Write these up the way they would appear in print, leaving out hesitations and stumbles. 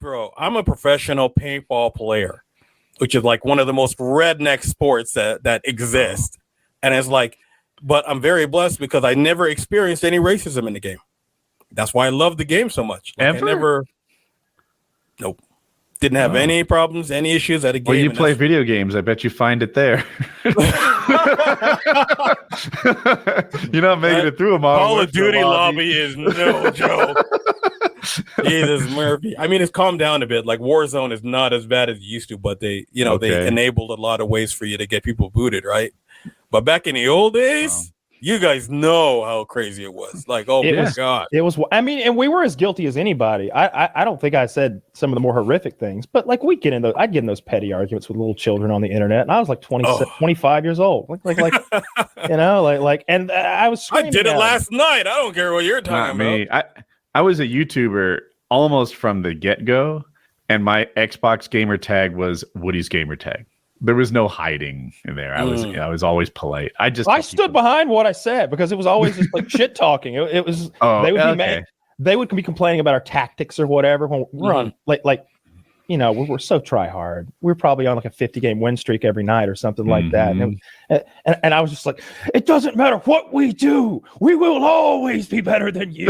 Bro, I'm a professional paintball player, which is like one of the most redneck sports that exist. And it's like, but I'm very blessed because I never experienced any racism in the game. That's why I love the game so much. Like, Nope. Didn't have any problems, any issues at a game. Well, you play video games. I bet you find it there. You're not making it through a Call of Duty lobby is no joke. Jesus Murphy. I mean, it's calmed down a bit. Like Warzone is not as bad as it used to, but they enabled a lot of ways for you to get people booted, right? But back in the old days, you guys know how crazy it was. Like, oh my God. It was, I mean, and we were as guilty as anybody. I don't think I said some of the more horrific things, but like I'd get in those petty arguments with little children on the internet. And I was like 25 years old. Like, you know, and I was screaming. I did it last night. I don't care what you're talking about. I was a YouTuber almost from the get-go, and my Xbox gamer tag was Woody's gamer tag. There was no hiding in there. I was always polite. I stood behind what I said because it was always just like shit talking. It was they would be mad. They would be complaining about our tactics or whatever when we're on like you know, we're so try hard. We're probably on like a 50-game win streak every night or something like that. And I was just like, it doesn't matter what we do. We will always be better than you.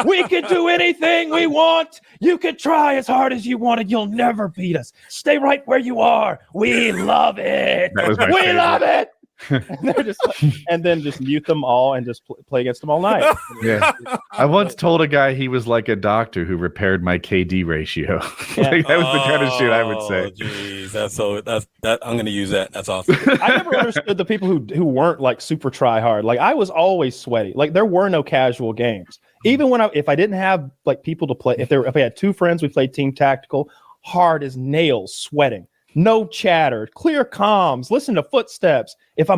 We can do anything we want. You can try as hard as you want and you'll never beat us. Stay right where you are. We love it. We love it. And they're just and then just mute them all and just play against them all night. Yeah, I once told a guy he was like a doctor who repaired my KD ratio. Like, that was the kind of shit I would say. Geez, that I'm gonna use that. That's awesome. I never understood the people who weren't like super try hard. Like I was always sweaty. Like there were no casual games. Even when if I didn't have like people to play, if I had two friends, we played team tactical, hard as nails, sweating. No chatter, clear comms, listen to footsteps. If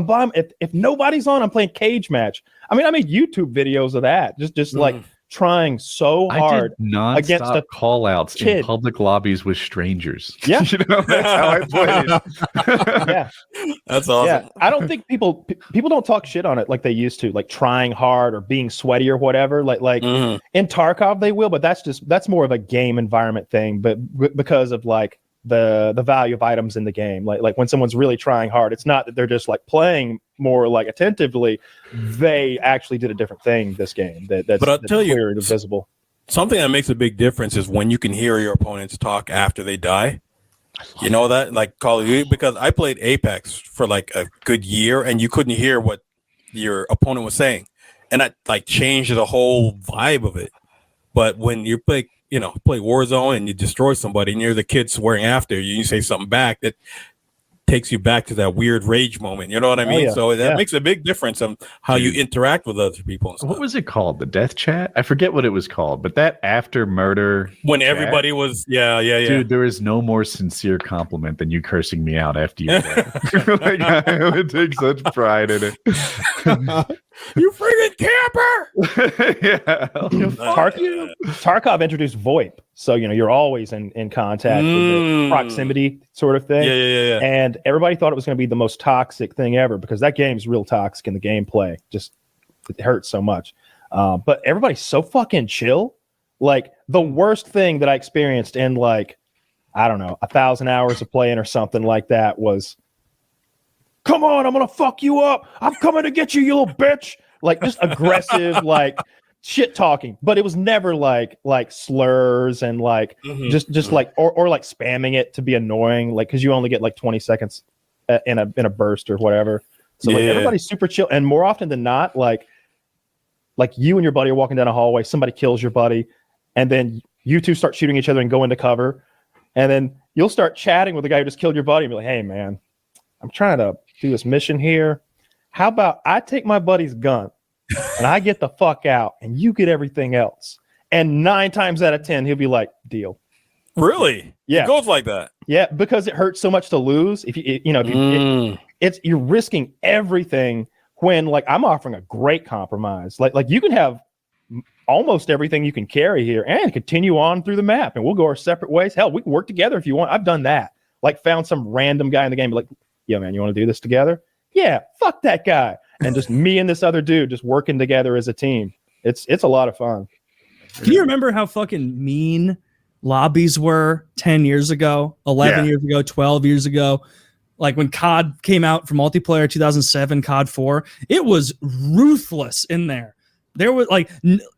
nobody's on, I'm playing cage match. I mean, I made YouTube videos of that. Just like trying so hard against the call outs in public lobbies with strangers. Yeah. You know, that's how I played. Yeah. That's awesome. Yeah. I don't think people don't talk shit on it like they used to, like trying hard or being sweaty or whatever. Like in Tarkov they will, but that's more of a game environment thing. But because of like the value of items in the game, like when someone's really trying hard, it's not that they're just like playing more like attentively. They actually did a different thing this game that's clear and visible. Something that makes a big difference is when you can hear your opponents talk after they die. You know that, like Call of Duty, because I played Apex for like a good year and you couldn't hear what your opponent was saying, and that like changed the whole vibe of it. But when you play Warzone and you destroy somebody and you're the kid swearing after you say something back, that takes you back to that weird rage moment. You know what I mean? So that makes a big difference on how you interact with other people. And stuff. What was it called? The death chat? I forget what it was called, but that after murder when everybody was, Dude, there is no more sincere compliment than you cursing me out after you like, I would take such pride in it. You friggin' camper! Yeah. Tarkov introduced VoIP, so you're always in contact with the proximity sort of thing. Yeah. And everybody thought it was going to be the most toxic thing ever because that game's real toxic in the gameplay. Just it hurts so much. But everybody's so fucking chill. Like the worst thing that I experienced in like, I don't know, 1,000 hours of playing or something like that was, come on, I'm gonna fuck you up. I'm coming to get you, you little bitch. Like just aggressive, like shit talking. But it was never like slurs and like just like or like spamming it to be annoying, like because you only get like 20 seconds in a burst or whatever. So like everybody's super chill, and more often than not, like you and your buddy are walking down a hallway, somebody kills your buddy, and then you two start shooting each other and go into cover, and then you'll start chatting with the guy who just killed your buddy and be like, hey man, I'm trying to do this mission here. How about I take my buddy's gun and I get the fuck out and you get everything else? And 9 times out of 10, he'll be like, deal. Really? Yeah. It goes like that. Yeah, because it hurts so much to lose. You're risking everything when like I'm offering a great compromise. Like you can have almost everything you can carry here and continue on through the map and we'll go our separate ways. Hell, we can work together if you want. I've done that. Like found some random guy in the game, like, yo, man, you want to do this together? Yeah, fuck that guy. And just me and this other dude just working together as a team. It's a lot of fun. Can you remember how fucking mean lobbies were 10 years ago, 11 years ago, 12 years ago. Like when COD came out for multiplayer 2007, COD 4, it was ruthless in there. There was like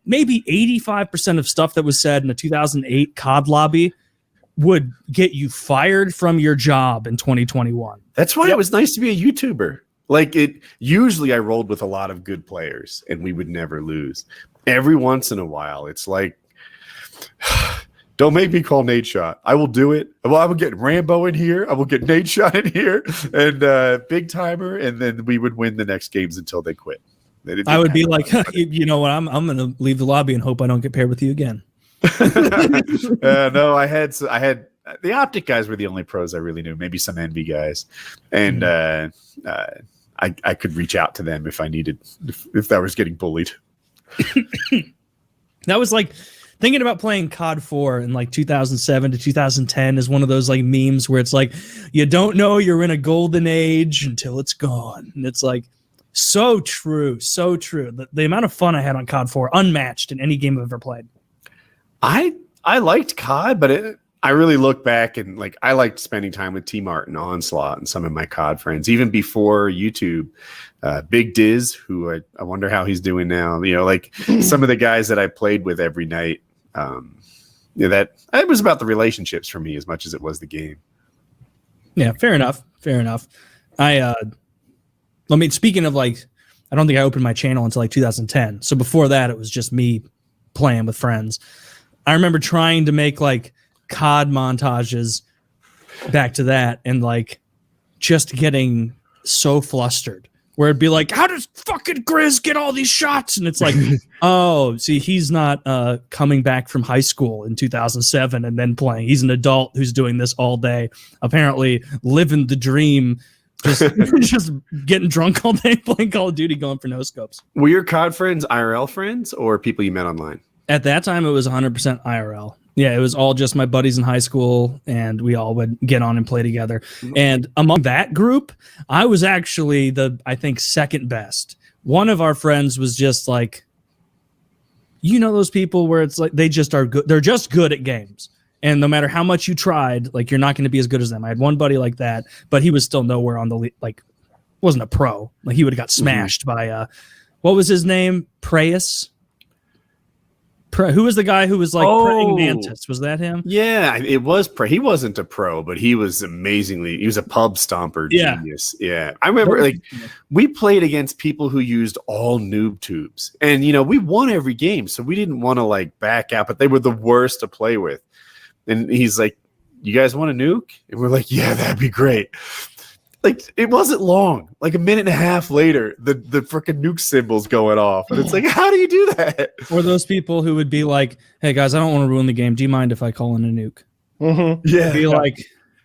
maybe 85% of stuff that was said in a 2008 COD lobby would get you fired from your job in 2021. That's why it was nice to be a YouTuber. Like usually I rolled with a lot of good players and we would never lose. Every once in a while, it's like, don't make me call Nate Shot. I will do it. Well, I will get Rambo in here. I will get Nate Shot in here and Big Timer. And then we would win the next games until they quit. I would be like, you know what? I'm going to leave the lobby and hope I don't get paired with you again. No, I had the Optic guys were the only pros I really knew. Maybe some Envy guys, and I could reach out to them if I needed, if I was getting bullied. That was like thinking about playing COD 4 in like 2007 to 2010 is one of those like memes where it's like you don't know you're in a golden age until it's gone, and it's like so true, so true. The amount of fun I had on COD 4 unmatched in any game I've ever played. I liked COD, but I really look back and like I liked spending time with T-Mart and Onslaught and some of my COD friends, even before YouTube. Big Diz, who I wonder how he's doing now. You know, like some of the guys that I played with every night. That it was about the relationships for me as much as it was the game. Yeah, fair enough. Fair enough. I mean, speaking of like, I don't think I opened my channel until like 2010. So before that, it was just me playing with friends. I remember trying to make like COD montages back to that and like just getting so flustered where it'd be like, how does fucking Grizz get all these shots? And it's like, oh, see, he's not coming back from high school in 2007 and then playing. He's an adult who's doing this all day, apparently living the dream, just getting drunk all day, playing Call of Duty, going for no scopes. Were your COD friends IRL friends or people you met online? At that time, it was 100% IRL. Yeah, it was all just my buddies in high school, and we all would get on and play together. And among that group, I was actually I think, second best. One of our friends was just like, you know, those people where it's like they just are good. They're just good at games. And no matter how much you tried, like you're not going to be as good as them. I had one buddy like that, but he was still nowhere on the like, wasn't a pro. Like he would have got smashed by, what was his name? Preus? Who was the guy who was like praying mantis? Was that him? Yeah, it was. He wasn't a pro, but he was amazingly. He was a pub stomper genius. Yeah, I remember like we played against people who used all noob tubes, and you know we won every game, so we didn't want to like back out. But they were the worst to play with. And he's like, "You guys want a nuke?" And we're like, "Yeah, that'd be great." Like it wasn't long. Like a minute and a half later, the freaking nuke symbol's going off, and it's like, how do you do that? Or those people who would be like, "Hey guys, I don't want to ruin the game. Do you mind if I call in a nuke?" Mm-hmm. Yeah, be like,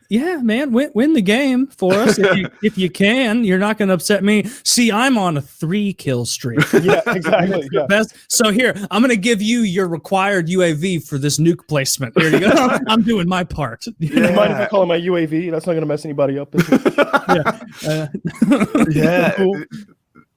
"Yeah, man, win the game for us if you can. You're not going to upset me. See, I'm on a 3-kill streak. Yeah, exactly. Yeah. Best. So here, I'm going to give you your required UAV for this nuke placement. Here you go. I'm doing my part. You mind if I call it my UAV? That's not going to mess anybody up. Yeah. Cool.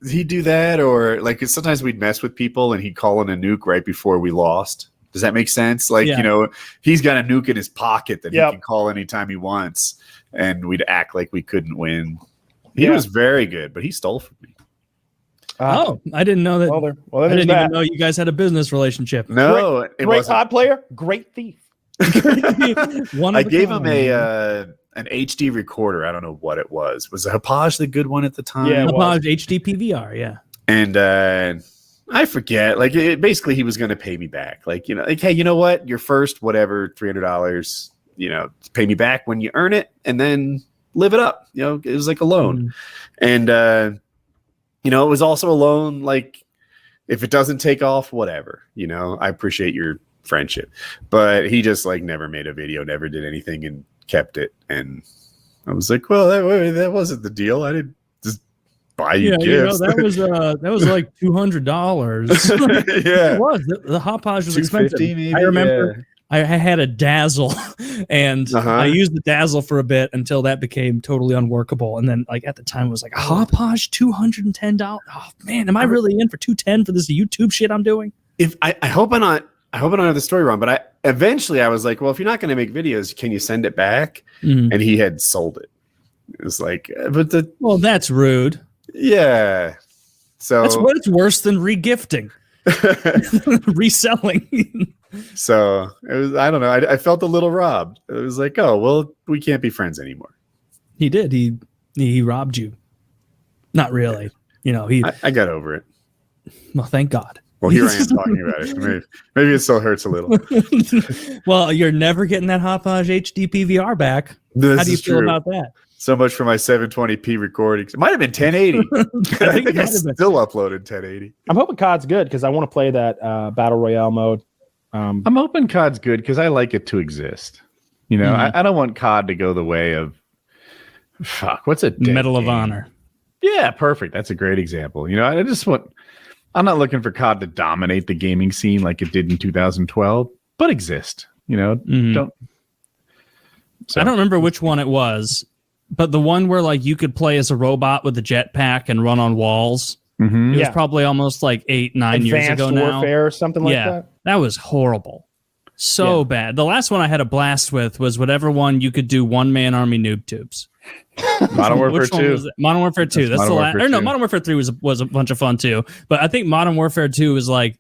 He'd do that, or like sometimes we'd mess with people, and he'd call in a nuke right before we lost. Does that make sense? Like, you know, he's got a nuke in his pocket that he can call anytime he wants, and we'd act like we couldn't win. He was very good, but he stole from me. I didn't know that. Well, I didn't even know you guys had a business relationship. No, great COD player, great thief. I gave him an HD recorder. I don't know what it was. Was the Hauppauge the good one at the time? Yeah, Hauppauge HD PVR. Yeah, and I forget. Like, basically, he was going to pay me back. Like, you know, like, hey, you know what? Your first, whatever, $300. You know, pay me back when you earn it, and then live it up. You know, it was like a loan, and you know, it was also a loan. Like, if it doesn't take off, whatever. You know, I appreciate your friendship, but he just like never made a video, never did anything, and kept it. And I was like, well, that wasn't the deal. I didn't just buy you gifts. You know, that was like $200. Yeah, it was. The Hauppauge was expensive. Maybe? I remember I had a Dazzle, and I used the Dazzle for a bit until that became totally unworkable. And then, like at the time, it was like a Hauppauge, $210. Oh man, am I really in for $210 for this YouTube shit I'm doing? If I hope I don't have the story wrong, but eventually I was like, well, if you're not going to make videos, can you send it back? Mhm. And he had sold it. It was like, well, that's rude. yeah. So That's what it's worse than regifting, reselling. So it was, I don't know. I felt a little robbed. It was like, oh, well, we can't be friends anymore. He did. He robbed you. Not really. You know, I got over it. Well, thank God. Well, here I am talking about it. Maybe it still hurts a little. Well, you're never getting that Hopage HD PVR back. How do you feel about that? So much for my 720p recordings. It might have been 1080. I think I still uploaded 1080. I'm hoping COD's good because I want to play that Battle Royale mode. I'm hoping COD's good because I like it to exist. You know, I don't want COD to go the way of what's a Medal of Honor. Yeah, perfect. That's a great example. You know, I'm not looking for COD to dominate the gaming scene like it did in 2012, but exist. You know, don't. So. I don't remember which one it was, but the one where like you could play as a robot with a jetpack and run on walls. Mm-hmm. It was probably almost like 8-9 years ago now. Warfare or something like that. That was horrible. So bad. The last one I had a blast with was whatever one you could do one-man army noob tubes. Modern Warfare 2. Modern Warfare 2. That's the last. Or no, Modern Warfare 3 was a bunch of fun too. But I think Modern Warfare 2 was like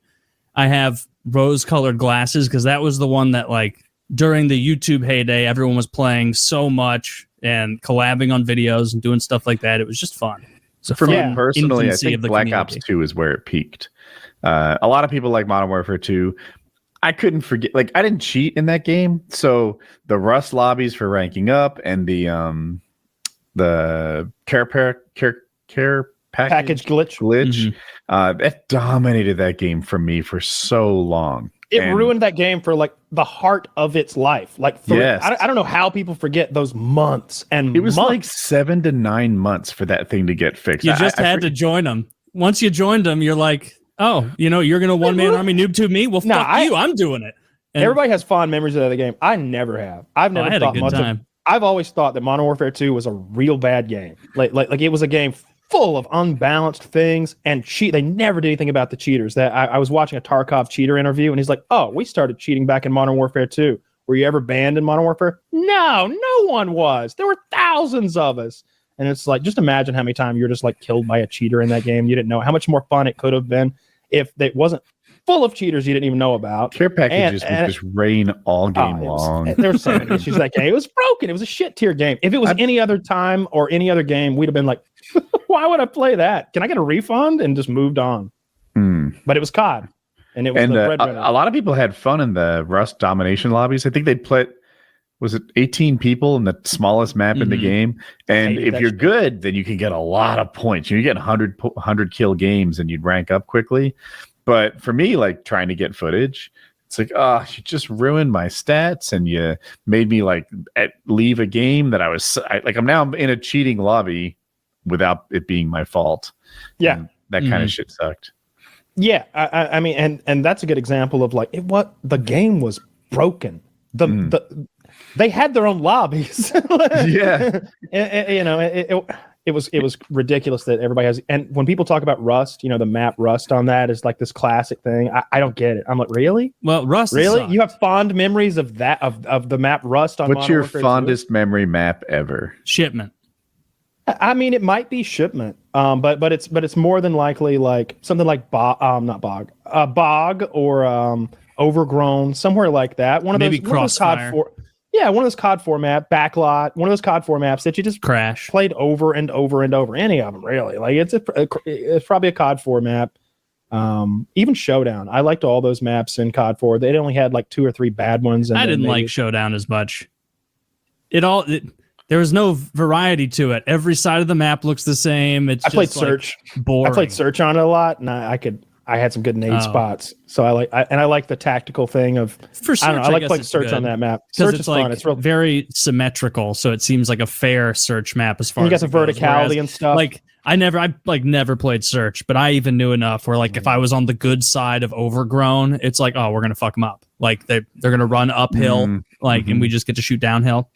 I have rose-colored glasses because that was the one that like during the YouTube heyday everyone was playing so much and collabing on videos and doing stuff like that. It was just fun. So for me personally, I think Black Ops 2 is where it peaked. A lot of people like Modern Warfare 2. I couldn't forget, like I didn't cheat in that game, so the Rust lobbies for ranking up and the care package glitch that dominated that game for me for so long. It ruined that game for like the heart of its life. Like I don't know how people forget those months and it was like 7 to 9 months for that thing to get fixed. You just had to join them. Once you joined them, you're like, oh, you know, you're gonna one-man army noob tube me? Well, fuck you, I'm doing it. And everybody has fond memories of the game. I never have. I've never had thought a good time. I've always thought that Modern Warfare 2 was a real bad game. Like it was a game full of unbalanced things and cheat. They never did anything about the cheaters. That I was watching a Tarkov cheater interview, and he's like, "Oh, we started cheating back in Modern Warfare 2. Were you ever banned in Modern Warfare?" No one was. There were thousands of us. And it's like, just imagine how many times you're just like killed by a cheater in that game. You didn't know how much more fun it could have been if it wasn't full of cheaters you didn't even know about. Care packages would just rain all game long. There were so many issues that game. It was broken. It was a shit tier game. If it was any other time or any other game, we'd have been like, why would I play that? Can I get a refund? And just moved on. But it was COD. And it was a lot of people had fun in the Rust domination lobbies. I think they'd play, was it 18 people in the smallest map in the game? And if you're good, then you can get a lot of points. You get 100 kill games and you'd rank up quickly. But for me, like trying to get footage, it's like, oh, you just ruined my stats and you made me like leave a game that I'm now in a cheating lobby without it being my fault. Yeah. And that kind of shit sucked. Yeah. I mean, and that's a good example of like the game was broken. They had their own lobbies. Yeah. And, you know, it was ridiculous that everybody has. And when people talk about Rust, you know, the map Rust on that is like this classic thing. I don't get it. I'm like, really? Well, Rust. Really? Sucked. You have fond memories of that, of the map Rust on What's Modern your Warfare fondest 2? Memory map ever? Shipment. I mean, it might be Shipment, but it's more than likely like something like Bog or Overgrown, somewhere like that. One of maybe those Crossfire. One of those COD 4 map, Backlot, one of those COD 4 maps that you just Crash played over and over and over. Any of them, really. Like it's probably a COD 4 map. Even Showdown. I liked all those maps in COD 4. They only had like 2 or 3 bad ones. And I didn't like Showdown as much. There was no variety to it. Every side of the map looks the same. I played Search. Boring. I played Search on it a lot, and I had some good nade spots. So I like the tactical thing of for Search. I don't know. I like playing Search on that map. Search is like fun. It's real very symmetrical, so it seems like a fair Search map as far you as got the verticality and stuff. Like I never played Search, but I even knew enough where like if I was on the good side of Overgrown, it's like, oh, we're gonna fuck them up. Like they're gonna run uphill, and we just get to shoot downhill.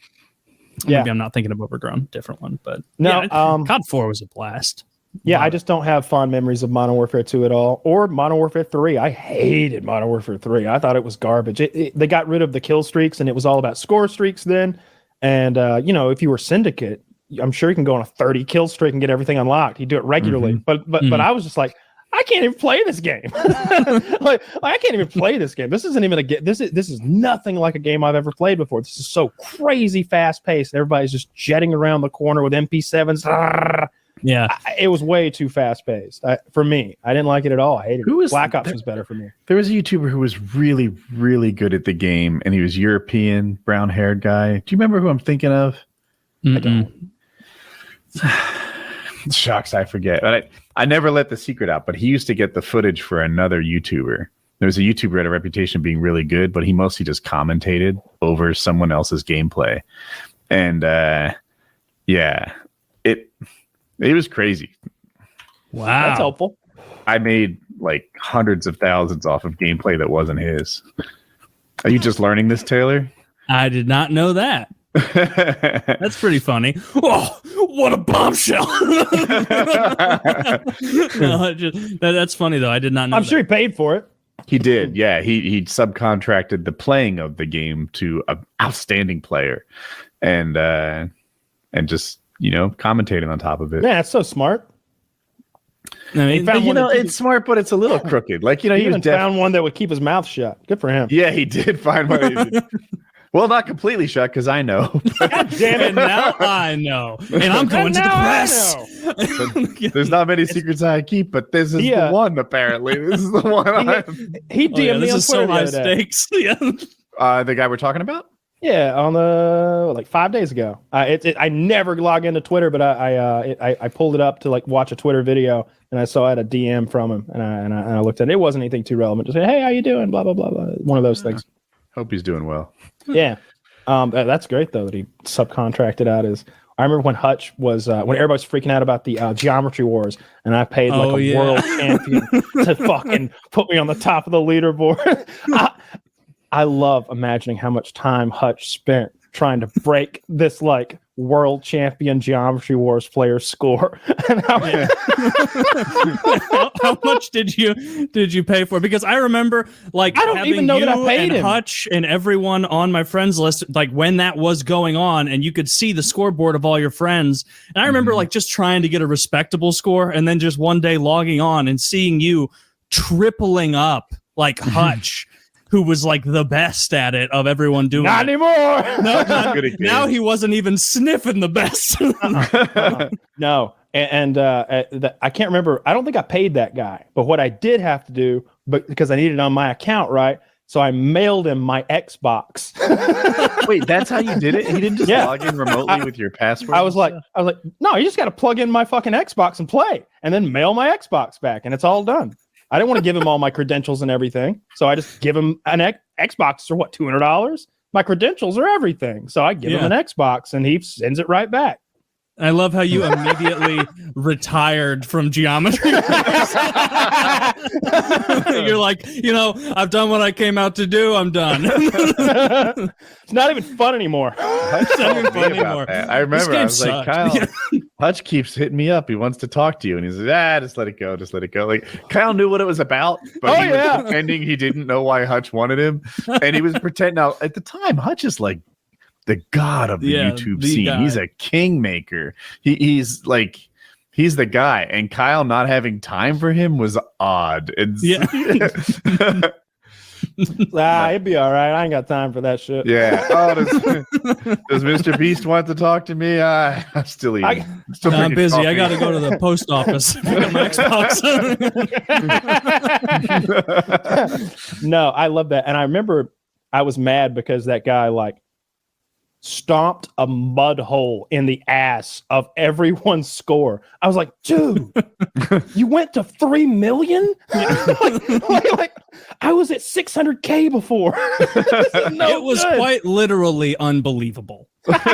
Yeah. Maybe I'm not thinking of Overgrown, different one, but no. COD 4 was a blast. Yeah, I just don't have fond memories of Modern Warfare 2 at all, or Modern Warfare 3. I hated Modern Warfare 3. I thought it was garbage. They got rid of the kill streaks, and it was all about score streaks then. And, if you were Syndicate, I'm sure you can go on a 30 kill streak and get everything unlocked. You do it regularly. But I was just like, I can't even play this game. like I can't even play this game. This isn't even a game. This is nothing like a game I've ever played before. This is so crazy fast paced. Everybody's just jetting around the corner with MP7s. Yeah, it was way too fast paced for me. I didn't like it at all. I hated it. Black Ops was better for me. There was a YouTuber who was really, really good at the game, and he was European, brown haired guy. Do you remember who I'm thinking of? Mm-mm. I don't. Shucks, I forget. But I never let the secret out, but he used to get the footage for another YouTuber. There was a YouTuber who had a reputation of being really good, but he mostly just commentated over someone else's gameplay. And it was crazy. Wow. That's helpful. I made like hundreds of thousands off of gameplay that wasn't his. Are you just learning this, Taylor? I did not know that. That's pretty funny. Oh, what a bombshell! That's funny though. I did not know. I'm sure he paid for it. He did. Yeah, he subcontracted the playing of the game to an outstanding player, and just commentating on top of it. Yeah, that's so smart. I mean, it's smart, but it's a little crooked. Like he even found one that would keep his mouth shut. Good for him. Yeah, he did find one. Well, not completely shut because I know. God damn it! And now I know, and I'm going to the press. There's not many secrets I keep, but this is the one. Apparently, this is the one. He DM'd me on Twitter so high stakes. Yeah. The guy we're talking about. Yeah, on the 5 days ago. I never log into Twitter, but I pulled it up to watch a Twitter video, and I saw I had a DM from him, and I looked at it. It wasn't anything too relevant. Just say, hey, how you doing? Blah blah blah blah. One of those things. Hope he's doing well. Yeah, that's great though that he subcontracted out his. I remember when Hutch was when everybody was freaking out about the Geometry Wars, and I paid world champion to fucking put me on the top of the leaderboard. I love imagining how much time Hutch spent trying to break this world champion Geometry Wars player score. How much did you pay for it? Because I remember I don't even know that I paid him. Hutch and everyone on my friends list, when that was going on, and you could see the scoreboard of all your friends. And I remember just trying to get a respectable score, and then just one day logging on and seeing you tripling up Hutch. Who was the best at it of everyone doing Not it. Anymore. Now he wasn't even sniffing the best. No. And I can't remember. I don't think I paid that guy. But what I did have to do, because I needed it on my account, right? So I mailed him my Xbox. Wait, that's how you did it? He didn't just log in remotely with your password? I was like, no, you just got to plug in my fucking Xbox and play, and then mail my Xbox back, and it's all done. I didn't want to give him all my credentials and everything. So I just give him an Xbox for $200? My credentials are everything. So I give him an Xbox and he sends it right back. I love how you immediately retired from geometry. You're like, I've done what I came out to do. I'm done. It's not even fun anymore. It's not even fun anymore. I remember I was like, Kyle, Hutch keeps hitting me up. He wants to talk to you. And he's like, just let it go. Just let it go. Kyle knew what it was about, but he was pretending he didn't know why Hutch wanted him. And he was pretending. Now, at the time, Hutch is the god of the YouTube scene. Guy. He's a kingmaker. He's the guy, and Kyle not having time for him was odd. It'd be all right. I ain't got time for that shit. Yeah. Oh, does Mr. Beast want to talk to me? I'm still eating. I'm busy. Coffee. I got to go to the post office. Pick up my Xbox. No, I love that, and I remember I was mad because that guy stomped a mud hole in the ass of everyone's score. I was like, dude, you went to 3 million? I was at 600K before. It was quite literally unbelievable. But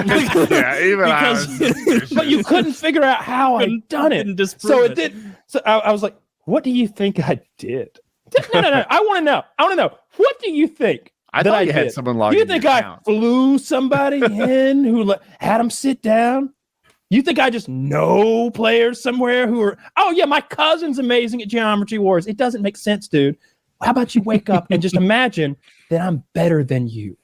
you couldn't figure out how I'd done it. So it did. So I was like, what do you think I did? No. I want to know. What do you think? I thought you had someone log in. You think I flew somebody in who had them sit down? You think I just know players somewhere who are, oh yeah, my cousin's amazing at Geometry Wars. It doesn't make sense, dude. How about you wake up and just imagine that I'm better than you?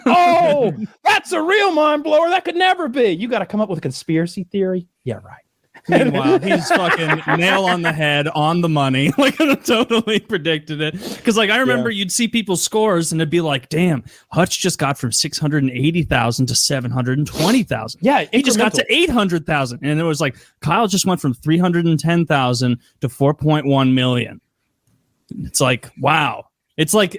Oh, that's a real mind blower. That could never be. You got to come up with a conspiracy theory. Yeah, right. Meanwhile, he's fucking nail on the head, on the money. Like, I totally predicted it. Because, like, I remember you'd see people's scores and it'd be like, damn, Hutch just got from 680,000 to 720,000. Yeah, he just got to 800,000. And it was like, Kyle just went from 310,000 to 4.1 million. It's like, wow. That's like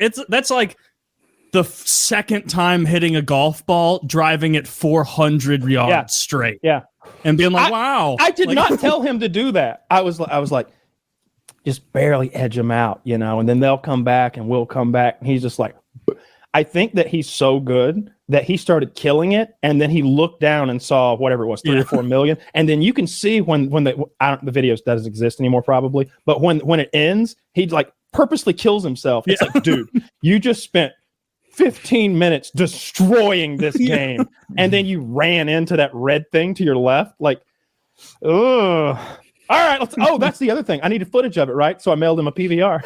the second time hitting a golf ball, driving it 400 yards straight. Yeah. And being like, wow. I did not tell him to do that. I was like, just barely edge them out, you know, and then they'll come back and we'll come back. And he's just like, I think that he's so good that he started killing it. And then he looked down and saw whatever it was, 3 or 4 million. And then you can see when the videos doesn't exist anymore, probably. But when it ends, he like purposely kills himself. It's like, dude, you just spent 15 minutes destroying this game, and then you ran into that red thing to your left. Like, oh, all right. That's the other thing. I needed footage of it, right? So I mailed him a PVR.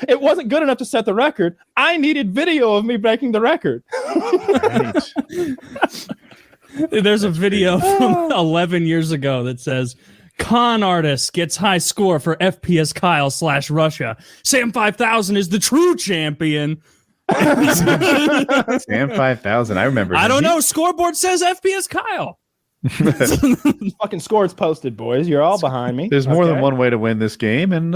It wasn't good enough to set the record. I needed video of me breaking the record. There's a video from 11 years ago that says, con artist gets high score for FPS Kyle / Russia. Sam 5000 is the true champion. Sam 5000. I remember. I don't know. Scoreboard says FPS Kyle. Fucking scores posted, boys. You're all behind me. There's more than one way to win this game, and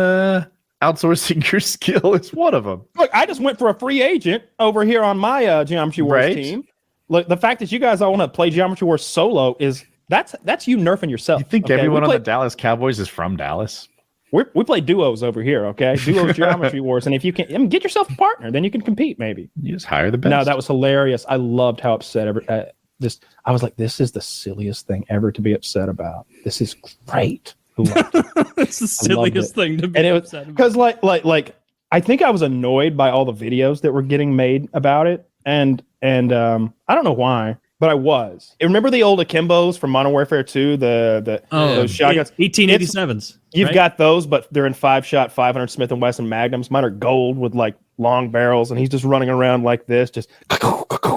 outsourcing your skill is one of them. Look, I just went for a free agent over here on my Geometry Wars team. Look, the fact that you guys all want to play Geometry Wars solo is that's you nerfing yourself. You think everyone on the Dallas Cowboys is from Dallas? We play duos over here, okay? Duos Geometry Wars, and if you can, get yourself a partner, then you can compete. Maybe you just hire the best. No, that was hilarious. I loved how upset I was like, this is the silliest thing ever to be upset about. This is great. It's the silliest thing to be upset about. Because like I think I was annoyed by all the videos that were getting made about it, and I don't know why. But I was. Remember the old Akimbos from Modern Warfare 2, those shotguns? 1887s. You've got those, but they're in 5-shot 500 Smith & Wesson Magnums. Mine are gold with like long barrels, and he's just running around like this, just.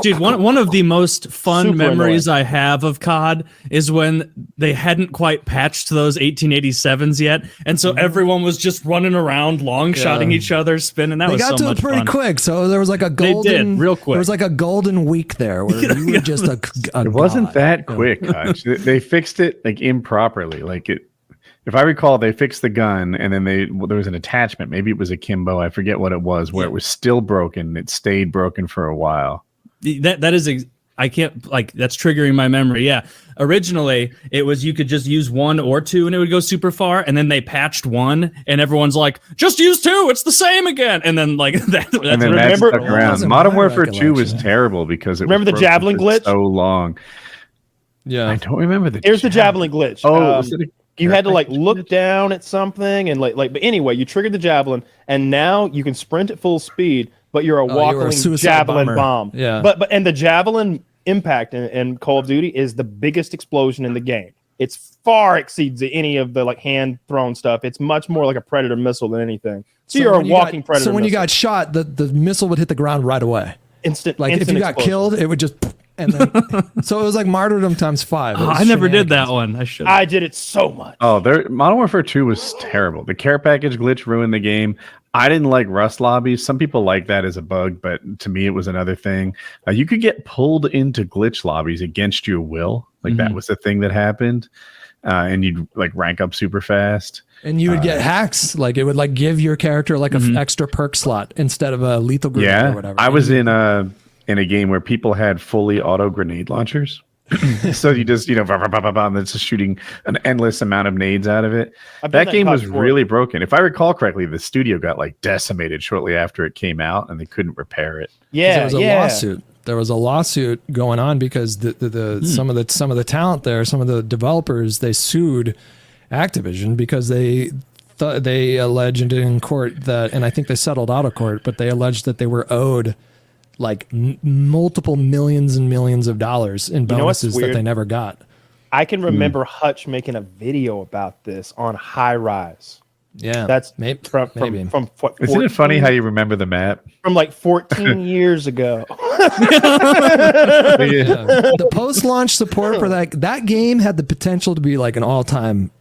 Dude, one of the most fun Super memories annoying. I have of COD is when they hadn't quite patched those 1887s yet, and so everyone was just running around, long-shotting each other, spinning. That was so much fun. They got to it pretty quick, so there was like a golden. They did, real quick. There was like a golden week there where you were just a It wasn't that quick, Hutch. They fixed it like improperly. Like it. If I recall, they fixed the gun, and then there was an attachment. Maybe it was a Kimbo. I forget what it was, where it was still broken. It stayed broken for a while. That is I can't, like, that's triggering my memory. Yeah. Originally, it was you could just use 1 or 2 and it would go super far. And then they patched 1 and everyone's like, just use 2. It's the same again. And then, like, that stuck around. Modern Warfare 2 was terrible because it remember the javelin glitch? So long. Yeah. I don't remember the Here's the javelin glitch. Oh, you had to like look down at something and like, but anyway, you triggered the javelin and now you can sprint at full speed, but you're a walking javelin bomb. Yeah. But the javelin impact in Call of Duty is the biggest explosion in the game. It's far exceeds any of the like hand thrown stuff. It's much more like a predator missile than anything. So you're a walking predator. So when you missile. got shot, the missile would hit the ground right away. Instant. Like if you got killed, it would just. And then, so it was like martyrdom times 5. I never did that one. I should. I did it so much. Oh, Modern Warfare 2 was terrible. The care package glitch ruined the game. I didn't like Rust lobbies. Some people like that as a bug, but to me, it was another thing. You could get pulled into glitch lobbies against your will. Like that was the thing that happened. And you'd like rank up super fast. And you would get hacks. Like it would like give your character like an extra perk slot instead of a lethal grenade or whatever. I was in a game where people had fully auto grenade launchers. So you just, and it's just shooting an endless amount of nades out of it. That game was really broken. If I recall correctly, the studio got like decimated shortly after it came out and they couldn't repair it. Yeah. There was a lawsuit. There was a lawsuit going on because some of the talent there, some of the developers, they sued Activision because they alleged in court that, and I think they settled out of court, but they alleged that they were owed like multiple millions and millions of dollars in bonuses that they never got. I can remember Hutch making a video about this on High Rise. Yeah, that's maybe. From what, Isn't it funny how you remember the map from like 14 years ago? The post-launch support for that game had the potential to be like an all-time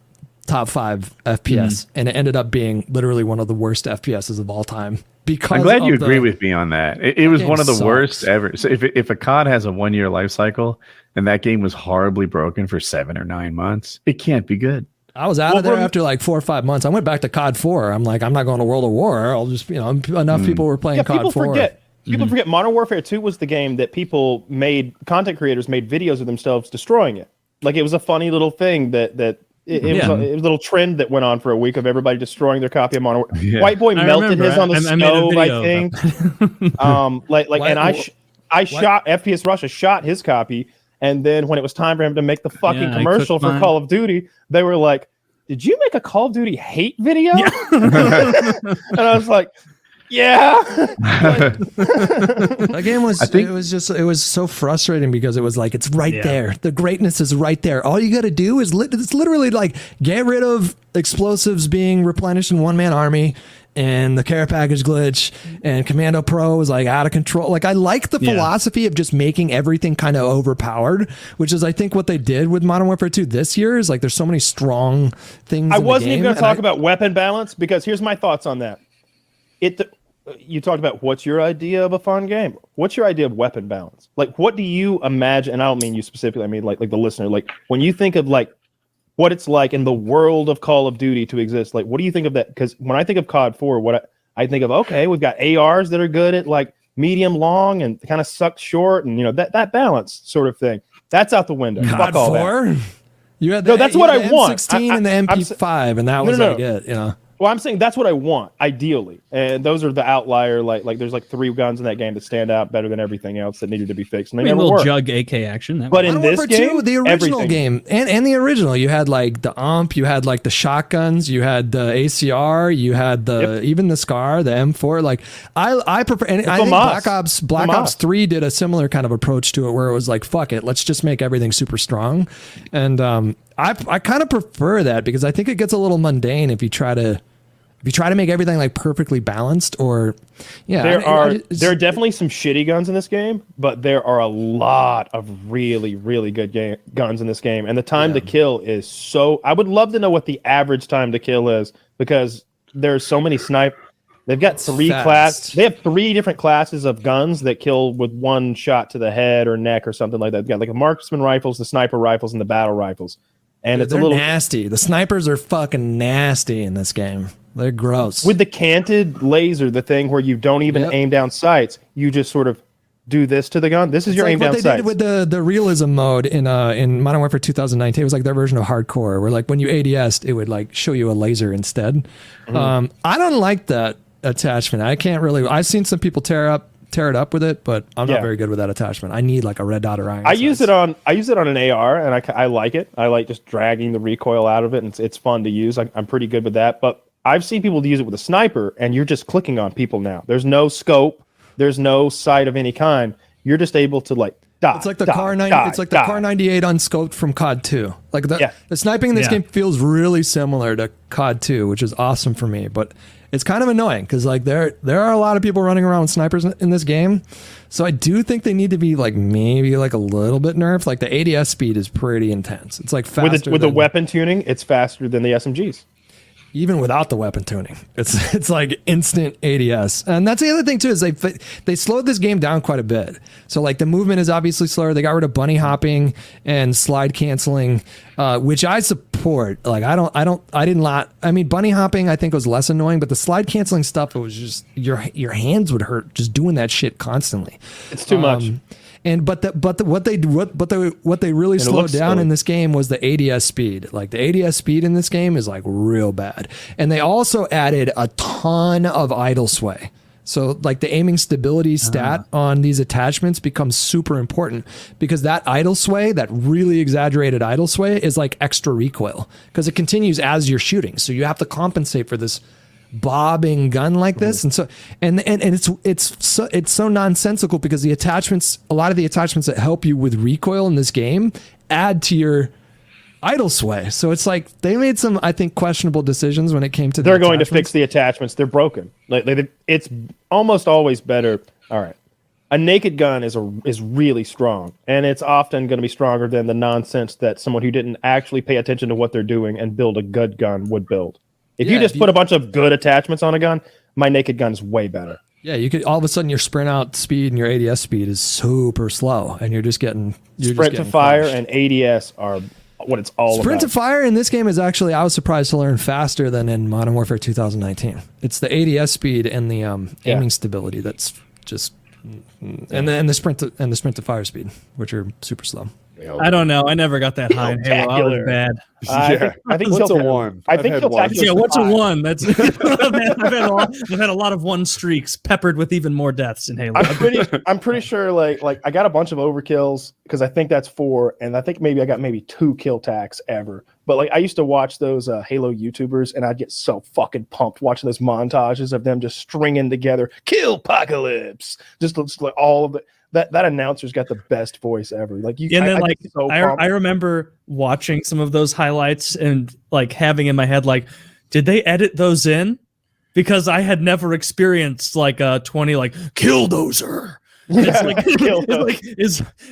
top 5 FPS, and it ended up being literally one of the worst FPSs of all time. Because I'm glad you agree with me on that. It was one of the worst ever. So if a COD has a 1-year life cycle and that game was horribly broken for 7 or 9 months, it can't be good. I was out of there after like 4 or 5 months. I went back to COD 4. I'm like, I'm not going to World of War. I'll just, enough people were playing COD 4. People forget Modern Warfare 2 was the game that content creators made videos of themselves destroying it. Like it was a funny little thing it was a little trend that went on for a week of everybody destroying their copy of Modern Warfare. Yeah. White Boy melted his on the stove, I think. FPS Russia shot his copy. And then when it was time for him to make the fucking commercial for Call of Duty, they were like, "Did you make a Call of Duty hate video?" Yeah. And I was like, "Yeah." That game was. It was so frustrating because it was like it's right there. The greatness is right there. All you got to do is it's literally like get rid of explosives being replenished in one-man army. And the care package glitch and Commando Pro was like out of control. Like I like the philosophy of just making everything kind of overpowered, which is I think what they did with Modern Warfare 2 this year is like there's so many strong things. I wasn't even going to talk about weapon balance because here's my thoughts on that. You talked about what's your idea of a fun game. What's your idea of weapon balance? Like what do you imagine? And I don't mean you specifically. I mean like the listener. Like when you think of like what it's like in the world of Call of Duty to exist. Like, what do you think of that? Because when I think of COD 4, I think of, okay, we've got ARs that are good at like medium long and kind of sucked short and, that balance sort of thing. That's out the window. COD 4? You had that's what I want. M16 and the MP5, and that was like it, Well, I'm saying that's what I want, ideally. And those are the outlier, like there's like 3 guns in that game that stand out better than everything else that needed to be fixed. And they never worked. Jug AK action. But in this game, the original game, and the original, you had like the UMP, you had like the shotguns, you had the ACR, you had even the SCAR, the M4. Like I prefer, and I think Black Ops 3 did a similar kind of approach to it where it was like, fuck it, let's just make everything super strong. And I kind of prefer that because I think it gets a little mundane if you try to make everything like perfectly balanced or there are definitely some shitty guns in this game, but there are a lot of really, really good guns in this game. And the time to kill is so I would love to know what the average time to kill is because there's so many they've got 3 classes. They have 3 different classes of guns that kill with 1 shot to the head or neck or something like that. They've got like the marksman rifles, the sniper rifles, and the battle rifles. And it's a little nasty. The snipers are fucking nasty in this game. They're gross. With the canted laser, the thing where you don't even aim down sights, you just sort of do this to the gun. This is your aim down sights. What they did with the realism mode in Modern Warfare 2019, it was like their version of hardcore, where like when you ADS'd, it would like show you a laser instead. I don't like that attachment. I can't really. I've seen some people tear it up with it, but I'm not very good with that attachment. I need like a red dot or iron. I use it on an AR, and I like it. I like just dragging the recoil out of it, and it's fun to use. I'm pretty good with that, but I've seen people use it with a sniper, and you're just clicking on people now. There's no scope. There's no sight of any kind. You're just able to like die. It's like the Car 98 unscoped from COD 2. Like the sniping in this game feels really similar to COD 2, which is awesome for me. But it's kind of annoying because like there are a lot of people running around with snipers in this game. So I do think they need to be like maybe like a little bit nerfed. Like the ADS speed is pretty intense. It's like faster with the weapon tuning. It's faster than the SMGs. Even without the weapon tuning, it's like instant ADS. And that's the other thing too, is they slowed this game down quite a bit. So like the movement is obviously slower. They got rid of bunny hopping and slide canceling, which I support. Like I mean, bunny hopping I think was less annoying, but the slide canceling stuff, it was just your hands would hurt just doing that shit constantly. It's too much. What they really slowed down in this game was the ADS speed. Like the ADS speed in this game is like real bad. And they also added a ton of idle sway. So like the aiming stability stat on these attachments becomes super important because that idle sway, that really exaggerated idle sway is like extra recoil because it continues as you're shooting. So you have to compensate for this bobbing gun like this, and so and it's so nonsensical because a lot of the attachments that help you with recoil in this game add to your idle sway. So it's like they made some, I think, questionable decisions when it came to. They're going to fix the attachments. They're broken. It's almost always better. All right, a naked gun is really strong, and it's often going to be stronger than the nonsense that someone who didn't actually pay attention to what they're doing and build a good gun would build. If you just put a bunch of good attachments on a gun, my naked gun is way better. Yeah, you could all of a sudden your sprint out speed and your ADS speed is super slow, and you're just getting sprint to fire and ADS are what it's all about. Sprint to fire in this game is actually, I was surprised to learn, faster than in Modern Warfare 2019. It's the ADS speed and the aiming stability that's just, and the sprint to fire speed, which are super slow. I don't know. I never got that high in Halo. I was bad. I think what's a one? I think what's a one? That's I've had a lot of one streaks peppered with even more deaths in Halo. I'm pretty sure like I got a bunch of overkills because I think that's 4, and I think maybe I got 2 kill tacks ever. But like I used to watch those Halo YouTubers, and I'd get so fucking pumped watching those montages of them just stringing together kill apocalypse, just like all of it. That announcer's got the best voice ever. Like you, and then I remember watching some of those highlights and like having in my head like, did they edit those in? Because I had never experienced like a 20 like killdozer. It's like,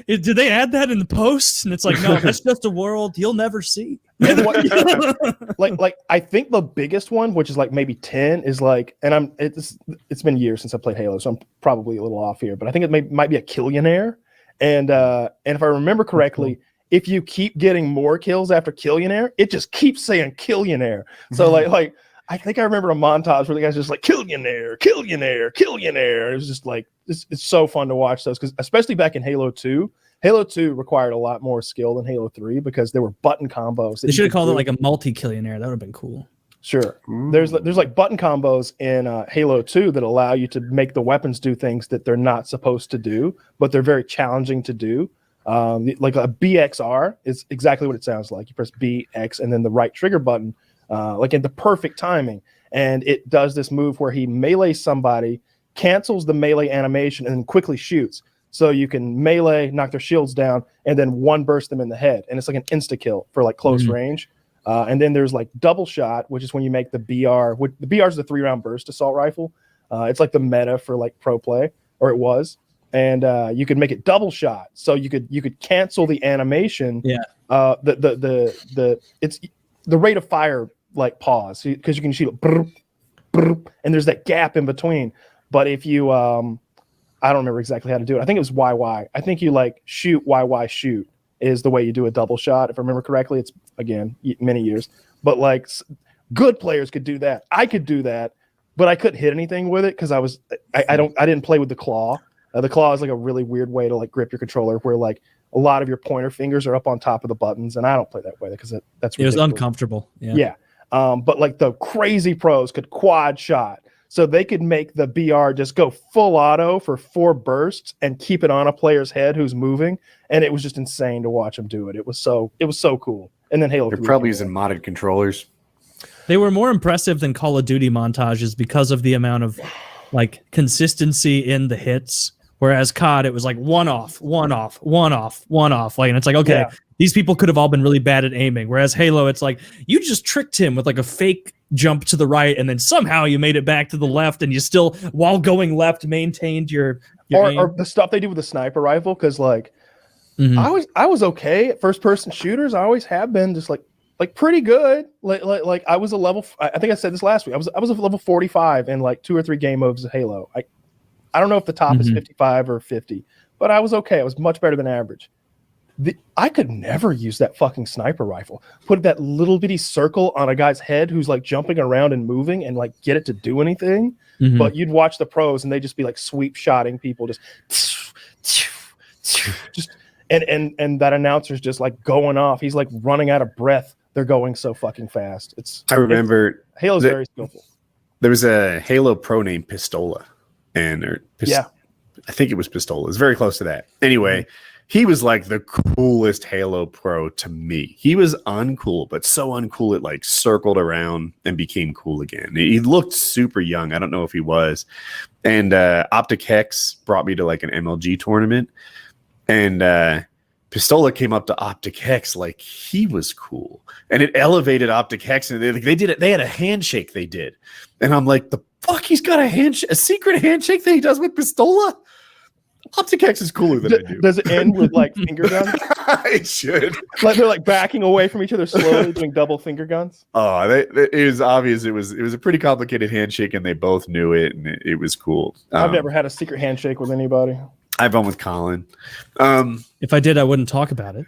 did they add that in the post? And it's like, no, that's just a world you'll never see. like I think the biggest one, which is like maybe 10, is like, and it's been years since I played Halo, so I'm probably a little off here, but I think it might be a Killionaire. And if I remember correctly, if you keep getting more kills after Killionaire, it just keeps saying Killionaire. So like I think I remember a montage where the guy's just like Killionaire, Killionaire, Killionaire. It was just like it's so fun to watch those, because especially back in Halo 2. Halo 2 required a lot more skill than Halo 3 because there were button combos. They should have called it like a multi-Killionaire. That would have been cool. Sure. There's like button combos in Halo 2 that allow you to make the weapons do things that they're not supposed to do, but they're very challenging to do. Like a BXR is exactly what it sounds like. You press B, X, and then the right trigger button, like in the perfect timing. And it does this move where he melees somebody, cancels the melee animation, and then quickly shoots. So you can melee, knock their shields down, and then one burst them in the head. And it's like an insta-kill for like close range. And then there's like double shot, which is when you make the BR. The BR is the 3-round burst assault rifle. It's like the meta for like pro play, or it was. And you could make it double shot. So you could cancel the animation. Yeah. It's the rate of fire like pause, because you can shoot brr, brr, and there's that gap in between. But if you I don't remember exactly how to do it. I think it was YY. I think you like shoot YY shoot is the way you do a double shot. If I remember correctly, it's again many years. But like good players could do that. I could do that, but I couldn't hit anything with it because I didn't play with the claw. The claw is like a really weird way to like grip your controller, where like a lot of your pointer fingers are up on top of the buttons, and I don't play that way because that's ridiculous. It was uncomfortable. Yeah. But like the crazy pros could quad shot. So they could make the BR just go full auto for 4 bursts and keep it on a player's head who's moving, and it was just insane to watch them do it. It was so cool. And then Halo. They're probably using modded controllers. They were more impressive than Call of Duty montages because of the amount of like consistency in the hits. Whereas COD, it was like one off. Like, and it's like, okay, these people could have all been really bad at aiming. Whereas Halo, it's like you just tricked him with like a fake jump to the right, and then somehow you made it back to the left, and you still, while going left, maintained your aim. Or the stuff they do with the sniper rifle, because like I was okay at first person shooters. I always have been just like pretty good. Like I was a level. I think I said this last week. I was a level 45 in like 2 or 3 game modes of Halo. I don't know if the top is 55 or 50, but I was okay. I was much better than average. I could never use that fucking sniper rifle. Put that little bitty circle on a guy's head who's like jumping around and moving and like get it to do anything. But you'd watch the pros and they'd just be like sweep shotting people, just and that announcer's just like going off. He's like running out of breath. They're going so fucking fast. I remember Halo's very skillful. There was a Halo pro named Pistola. And I think it was Pistola. It's very close to that. Anyway, he was like the coolest Halo pro to me. He was uncool, but so uncool it like circled around and became cool again. He looked super young. I don't know if he was. And Optic Hex brought me to like an MLG tournament. And Pistola came up to Optic Hex like he was cool. And it elevated Optic Hex. And they did it. They had a handshake they did. And I'm like, the fuck? He's got a secret handshake that he does with Pistola? Optic Hex is cooler than I do. Does it end with like finger guns? It should. Like they're like backing away from each other slowly, doing double finger guns. Oh, it was obvious. It was a pretty complicated handshake, and they both knew it, and it was cool. I've never had a secret handshake with anybody. I've been with Colin. If I did, I wouldn't talk about it.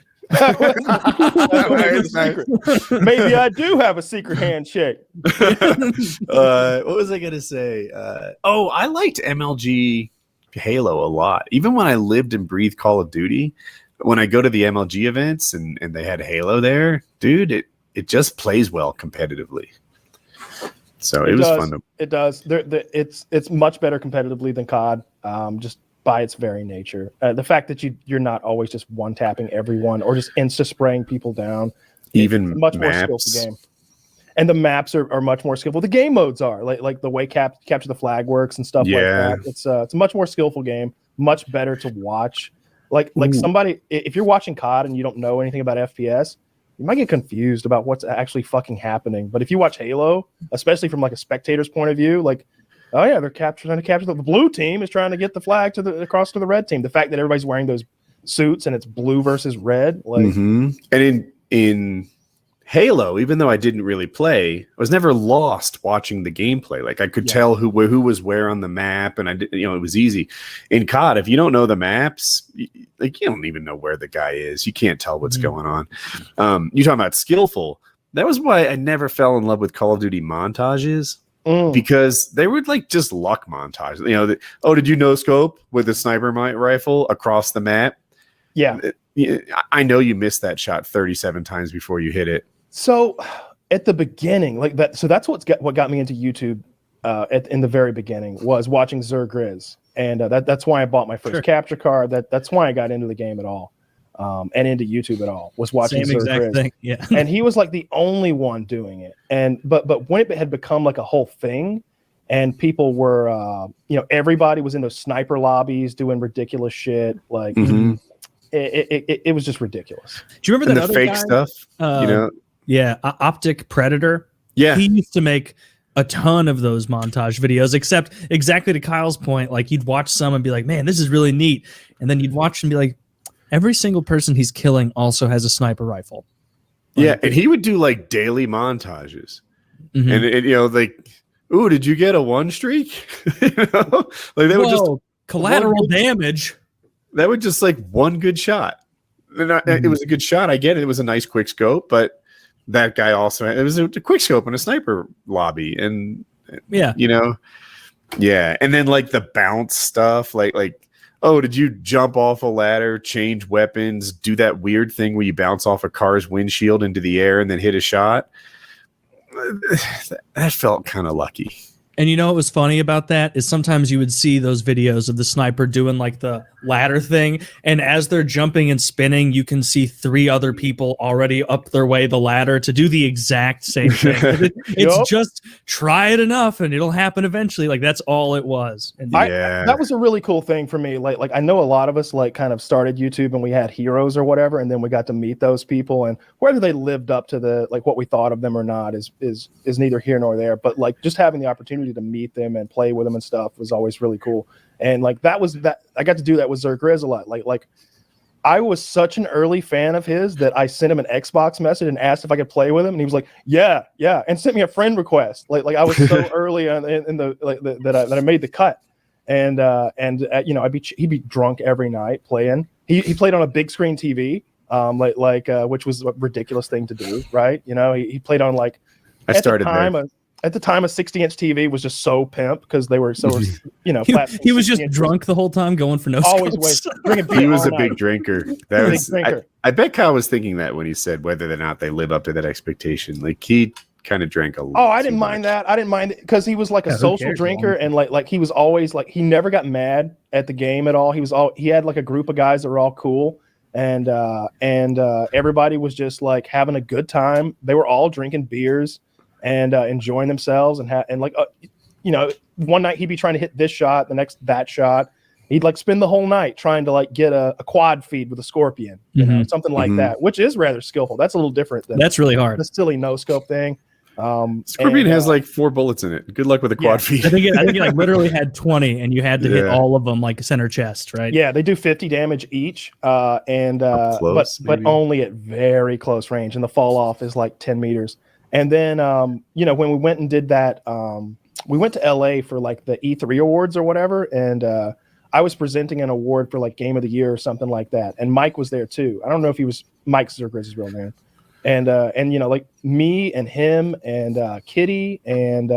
Maybe I do have a secret handshake. What was I gonna say? I liked MLG Halo a lot. Even when I lived and breathed Call of Duty, when I go to the MLG events and they had Halo there, dude, it just plays well competitively. So it was fun. It does. It's much better competitively than COD, just by its very nature. The fact that you're not always just one tapping everyone or just insta spraying people down. Even much maps. more skillful game. And the maps are much more skillful. The game modes are like the way capture the flag works and stuff like that. It's a much more skillful game, much better to watch. Like somebody, if you're watching COD and you don't know anything about FPS, you might get confused about what's actually fucking happening. But if you watch Halo, especially from like a spectator's point of view, like, oh yeah, they're trying to capture the blue team is trying to get the flag across to the red team. The fact that everybody's wearing those suits and it's blue versus red, like, and in Halo, even though I didn't really play, I was never lost watching the gameplay. Like I could tell who was where on the map, and it was easy. In COD, if you don't know the maps, you don't even know where the guy is. You can't tell what's going on. You're talking about skillful. That was why I never fell in love with Call of Duty montages because they were like just luck montages. Did you no scope with a sniper rifle across the map? Yeah. I know you missed that shot 37 times before you hit it. So at the beginning, like that, so that's what got me into YouTube in the very beginning was watching Zergriz. And that's why I bought my first capture card. That's why I got into the game at all and into YouTube at all, was watching Same exact Zergriz. thing. Yeah. And he was like the only one doing it. And but when it had become like a whole thing and people were, everybody was in those sniper lobbies doing ridiculous shit. Like it was just ridiculous. Do you remember that the other fake guy? stuff? Yeah, Optic Predator. Yeah, he used to make a ton of those montage videos. Except exactly to Kyle's point, like you'd watch some and be like, "Man, this is really neat," and then you'd watch and be like, "Every single person he's killing also has a sniper rifle." Like, and he would do like daily montages, and like, "Ooh, did you get a one streak?" Like they would just collateral damage. That was just like one good shot. It was a good shot. I get it. It was a nice quick scope, but that guy also it was a quick scope in a sniper lobby, and and then like the bounce stuff, like oh, did you jump off a ladder, change weapons, do that weird thing where you bounce off a car's windshield into the air and then hit a shot? That felt kind of lucky. And what was funny about that is sometimes you would see those videos of the sniper doing like the ladder thing. And as they're jumping and spinning, you can see 3 other people already up their way the ladder to do the exact same thing. It's just try it enough and it'll happen eventually. Like that's all it was. And that was a really cool thing for me. Like I know a lot of us like kind of started YouTube and we had heroes or whatever. And then we got to meet those people, and whether they lived up to the, like what we thought of them or not is neither here nor there. But like just having the opportunity to meet them and play with them and stuff was always really cool. And like that I got to do that with Zergriz a lot. Like I was such an early fan of his that I sent him an Xbox message and asked if I could play with him, and he was like, yeah, and sent me a friend request. Like I was so early in the that I made the cut, and he'd be drunk every night playing. He played on a big screen TV, which was a ridiculous thing to do, right? He played on like at the time, a 60-inch TV was just so pimp because they were so, he was just drunk the whole time going for no always drinking beer. He was a big drinker. I bet Kyle was thinking that when he said whether or not they live up to that expectation. Like he kind of drank a lot. Oh, I didn't mind that. I didn't mind it because he was like a social drinker, and like he was always like, he never got mad at the game at all. He had like a group of guys that were all cool, and everybody was just like having a good time. They were all drinking beers and enjoying themselves, and like you know, one night he'd be trying to hit this shot, the next that shot. He'd like spend the whole night trying to like get a quad feed with a scorpion, you know, something like that, which is rather skillful. That's a little different than that's really hard. The silly no scope thing. Scorpion has like 4 bullets in it. Good luck with a quad feed. I think he like literally had 20, and you had to hit all of them like center chest, right? Yeah, they do 50 damage each, but only at very close range, and the fall off is like 10 meters. And then you know, when we went and did that, we went to LA for like the E3 awards or whatever, and I was presenting an award for like Game of the Year or something like that, and Mike was there too. I don't know if he was Mike Zergris' real name, and you know, like me and him and Kitty and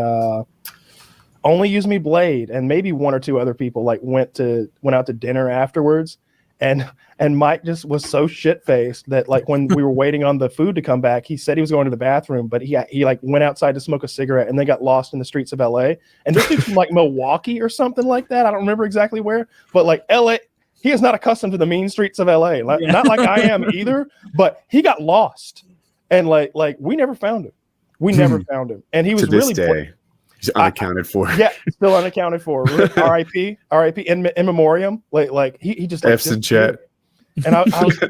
Only Use Me Blade and maybe 1 or 2 other people like went out to dinner afterwards, and Mike just was so shit faced that like when we were waiting on the food to come back, he said he was going to the bathroom, but he like went outside to smoke a cigarette and then got lost in the streets of LA. And this dude's from like Milwaukee or something like that. I don't remember exactly where, but like LA, he is not accustomed to the mean streets of LA. Not like I am either, but he got lost, and like we never found him. We never found him, and he was to this really day. He's unaccounted for. Yeah, still unaccounted for. R.I.P. in memoriam. Like he just like, F's in chat. And I was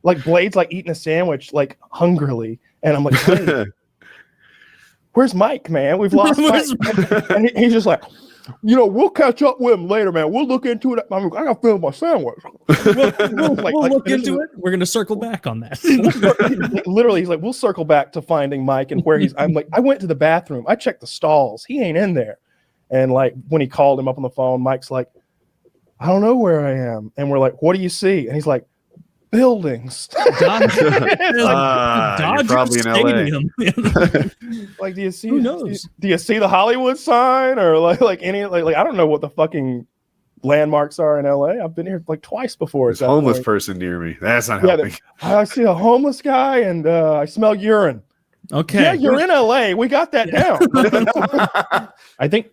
like, Blade's like eating a sandwich like hungrily, and I'm like, hey, where's Mike, man? We've lost Mike. And he's just like, you know, we'll catch up with him later, man. We'll look into it. I got to finish my sandwich. We'll look into it. We're gonna circle back on that. Literally, he's like, we'll circle back to finding Mike and where he's. I'm like, I went to the bathroom. I checked the stalls. He ain't in there. And like when he called him up on the phone, Mike's like, I don't know where I am. And we're like, what do you see? And he's like, buildings. You're probably in LA. Like, do you see? Who knows? Do you see the Hollywood sign or like any like I don't know what the fucking landmarks are in LA. I've been here like twice before. There's a homeless person near me. That's not helping. I see a homeless guy and I smell urine. Okay. Yeah, you're in LA. We got that down. I think.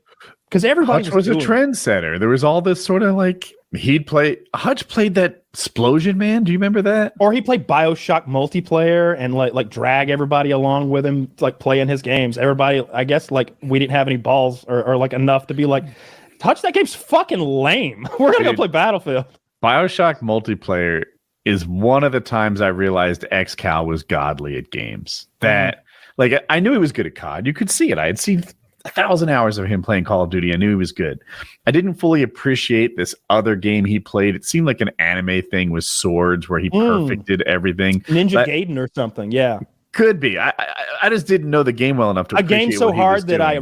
Because everybody was a trendsetter. There was all this sort of like Hutch played that Explosion Man. Do you remember that? Or he played Bioshock multiplayer and like drag everybody along with him, like playing his games. Everybody, I guess, like we didn't have any balls or like enough to be like, Hutch, that game's fucking lame. We're gonna go play Battlefield. Bioshock multiplayer is one of the times I realized XCal was godly at games. That like I knew he was good at COD. You could see it. I had seen 1,000 hours of him playing Call of Duty. I knew he was good. I didn't fully appreciate this other game he played. It seemed like an anime thing with swords where he perfected everything. Ninja Gaiden or something. Yeah, could be. I just didn't know the game well enough to appreciate a game so hard that I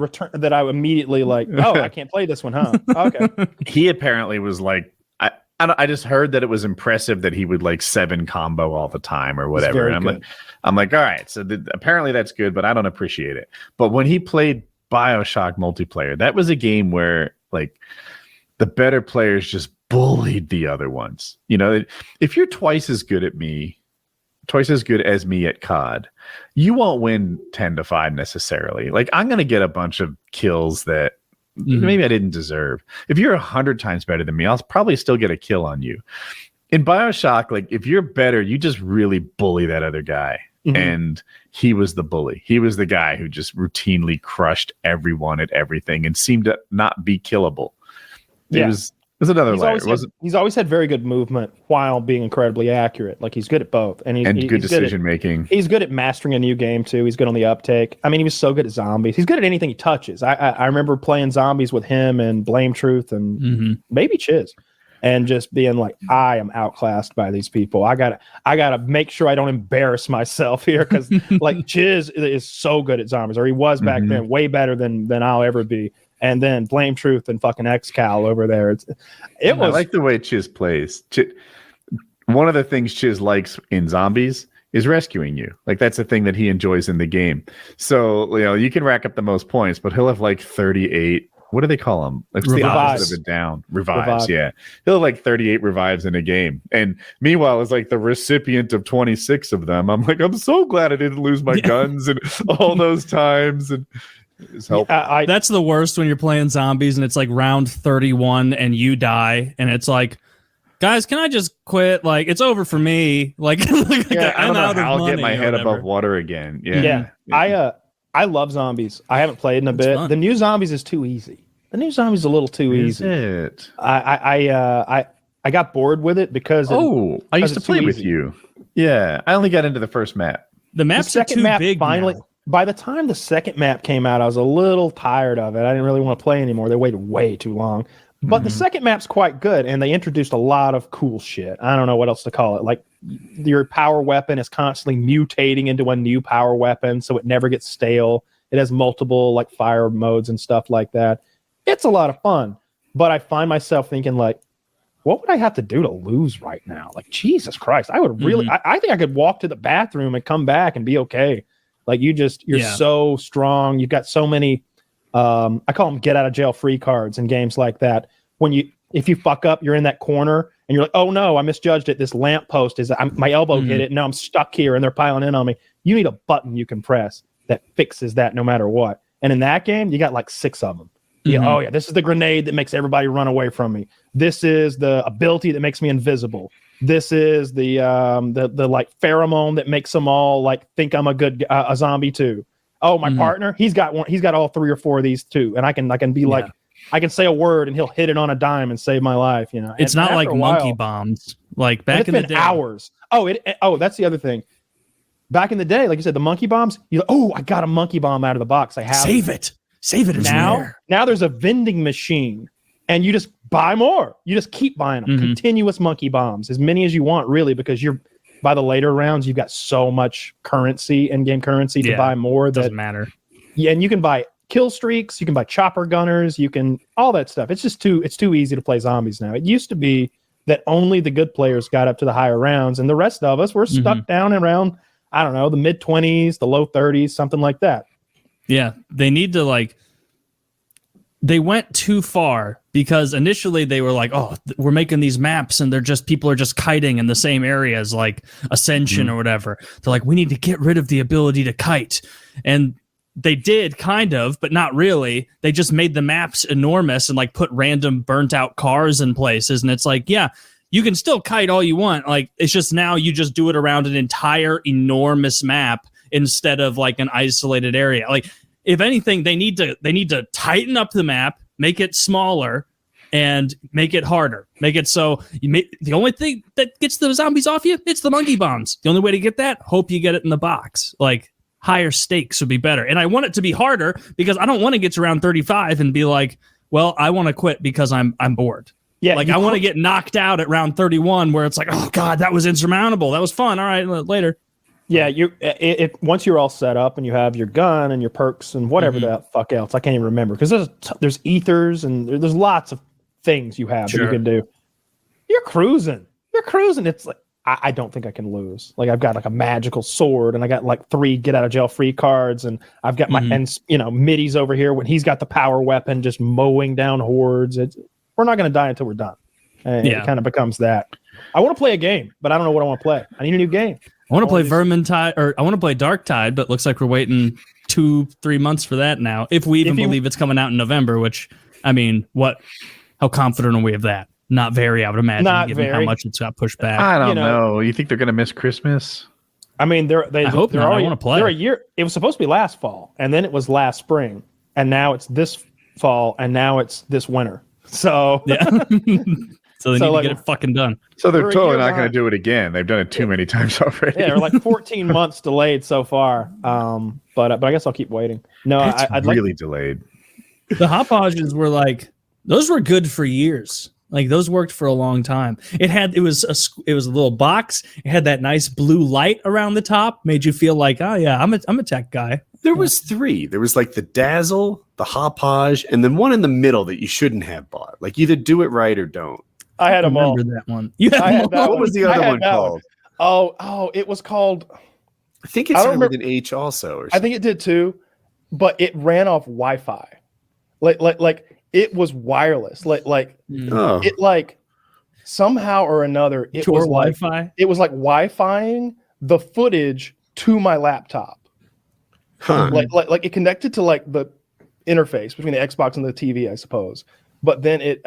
immediately like, oh, I can't play this one, huh? Okay. He apparently was like, I just heard that it was impressive that he would like 7 combo all the time or whatever. And I'm like, all right, so apparently that's good, but I don't appreciate it. But when he played Bioshock multiplayer, that was a game where like the better players just bullied the other ones. You know, if you're twice as good as me at COD, you won't win 10-5 necessarily. Like I'm going to get a bunch of kills that maybe I didn't deserve. If you're 100 times better than me, I'll probably still get a kill on you. In Bioshock, like if you're better, you just really bully that other guy. And he was the bully. He was the guy who just routinely crushed everyone at everything and seemed to not be killable. It was another layer. He's always had very good movement while being incredibly accurate. Like he's good at both, and he's good decision making. He's good at mastering a new game too. He's good on the uptake. I mean, he was so good at zombies. He's good at anything he touches. I remember playing zombies with him and Blame Truth and maybe Chiz. And just being like, I am outclassed by these people. I gotta make sure I don't embarrass myself here because like Chiz is so good at zombies, or he was back then, way better than I'll ever be. And then Blame Truth and fucking XCal over there. I like the way Chiz plays. One of the things Chiz likes in zombies is rescuing you. Like that's a thing that he enjoys in the game. So you know you can rack up the most points, but he'll have like 38 what do they call them? It's the opposite of a down. Revives, yeah. He'll have like 38 revives in a game. And meanwhile, as like the recipient of 26 of them, I'm like, I'm so glad I didn't lose my guns and all those times. And it's helpful. That's the worst when you're playing zombies and it's like round 31 and you die. And it's like, guys, can I just quit? Like, it's over for me. Like, I don't know how I'll get my head above water again. Yeah. I love zombies. I haven't played in a bit. Fun. The new zombies is too easy. The new zombies is a little too easy. It? I got bored with it because I used to play with you. Yeah, I only got into the first map. The maps are too big finally. now. By the time the second map came out, I was a little tired of it. I didn't really want to play anymore. They waited way too long. But the second map's quite good, and they introduced a lot of cool shit. I don't know what else to call it. Like, your power weapon is constantly mutating into a new power weapon, so it never gets stale. It has multiple, like, fire modes and stuff like that. It's a lot of fun. But I find myself thinking, like, what would I have to do to lose right now? Like, Jesus Christ. I would really... I think I could walk to the bathroom and come back and be okay. Like, you're so strong. You've got so many... I call them get out of jail free cards in games like that. If you fuck up, you're in that corner and you're like, oh no, I misjudged it. This lamppost my elbow hit it. And now I'm stuck here and they're piling in on me. You need a button you can press that fixes that no matter what. And in that game, you got like 6 of them. Oh yeah, this is the grenade that makes everybody run away from me. This is the ability that makes me invisible. This is the like pheromone that makes them all like think I'm a zombie too. Oh, my partner, he's got one. He's got all 3 or 4 of these too, and I can be like, I can say a word and he'll hit it on a dime and save my life. You know, it's not like monkey bombs. Like back in the day, hours. Oh, that's the other thing. Back in the day, like you said, the monkey bombs. I got a monkey bomb out of the box. I have save it. Now there's a vending machine, and you just buy more. You just keep buying them. Continuous monkey bombs, as many as you want, really, because by the later rounds, you've got so much currency, in-game currency to buy more. Doesn't matter. Yeah, and you can buy kill streaks, you can buy chopper gunners, you can all that stuff. It's too easy to play zombies now. It used to be that only the good players got up to the higher rounds, and the rest of us were stuck down around, I don't know, the mid-20s, the low 30s, something like that. Yeah, they need to they went too far because initially they were like, oh, we're making these maps and people are just kiting in the same areas like Ascension or whatever. They're like, we need to get rid of the ability to kite. And they did kind of, but not really. They just made the maps enormous and like put random burnt out cars in places. And it's like, yeah, you can still kite all you want. Like, it's just now you just do it around an entire enormous map instead of like an isolated area. Like, if anything, they need to tighten up the map, make it smaller, and make it harder. Make it so the only thing that gets the zombies off you, it's the monkey bombs. The only way to get that, hope you get it in the box. Like, higher stakes would be better. And I want it to be harder because I don't want to get to round 35 and be like, well, I want to quit because I'm bored. Yeah, like I want to get knocked out at round 31 where it's like, oh God, that was insurmountable. That was fun. All right, later. Yeah, once you're all set up and you have your gun and your perks and whatever the fuck else, I can't even remember because there's ethers and there's lots of things you have that you can do. You're cruising. It's like I don't think I can lose. Like I've got like a magical sword and I got like 3 get out of jail free cards and I've got my middies over here when he's got the power weapon just mowing down hordes. We're not going to die until we're done. And it kind of becomes that. I want to play a game, but I don't know what I want to play. I need a new game. I want to play Vermintide, or I want to play Darktide, but looks like we're waiting 2-3 months for that now. If we even believe it's coming out in November, which, I mean, how confident are we of that? Not very, I would imagine, given how much it's got pushed back. I don't know. You think they're going to miss Christmas? I mean, I hope not. I want to play. They're a year. It was supposed to be last fall, and then it was last spring, and now it's this fall, and now it's this winter. So yeah. So they need to get it fucking done. So they're totally not going to do it again. They've done it too many times already. Yeah, they're like 14 months delayed so far. But I guess I'll keep waiting. No, I'd really delayed. The hopages were like, those were good for years. Like those worked for a long time. It was a little box. It had that nice blue light around the top. Made you feel like, oh yeah, I'm a tech guy. There was 3. There was like the Dazzle, the Hopage, and then one in the middle that you shouldn't have bought. Like either do it right or don't. I had them all. That one. You had that what was the other one called? Oh, it was called. I think it started with an H also. Or something. I think it did too, but it ran off Wi-Fi. Like it was wireless. Oh. It like somehow or another it Pure was like Wi-Fi. it was like Wi-Fiing the footage to my laptop. Huh. Like it connected to like the interface between the Xbox and the TV, I suppose. But then it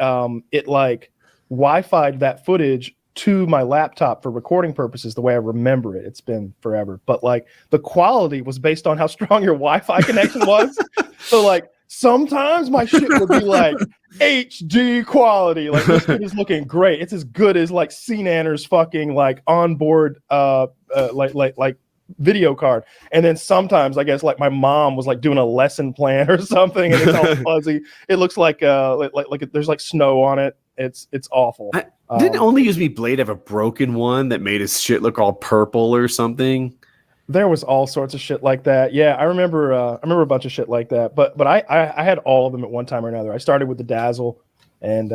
like Wi-Fi'd that footage to my laptop for recording purposes the way I remember it. It's been forever. But like the quality was based on how strong your Wi-Fi connection was. So like sometimes my shit would be like HD quality. Like this shit is looking great. It's as good as like CNANer's fucking like onboard like video card. And then sometimes I guess like my mom was like doing a lesson plan or something and it's all fuzzy. It looks like there's like snow on it. It's awful. Didn't Only Use Me Blade have a broken one that made his shit look all purple or something? There was all sorts of shit like that. Yeah, I remember a bunch of shit like that. But I had all of them at one time or another. I started with the Dazzle and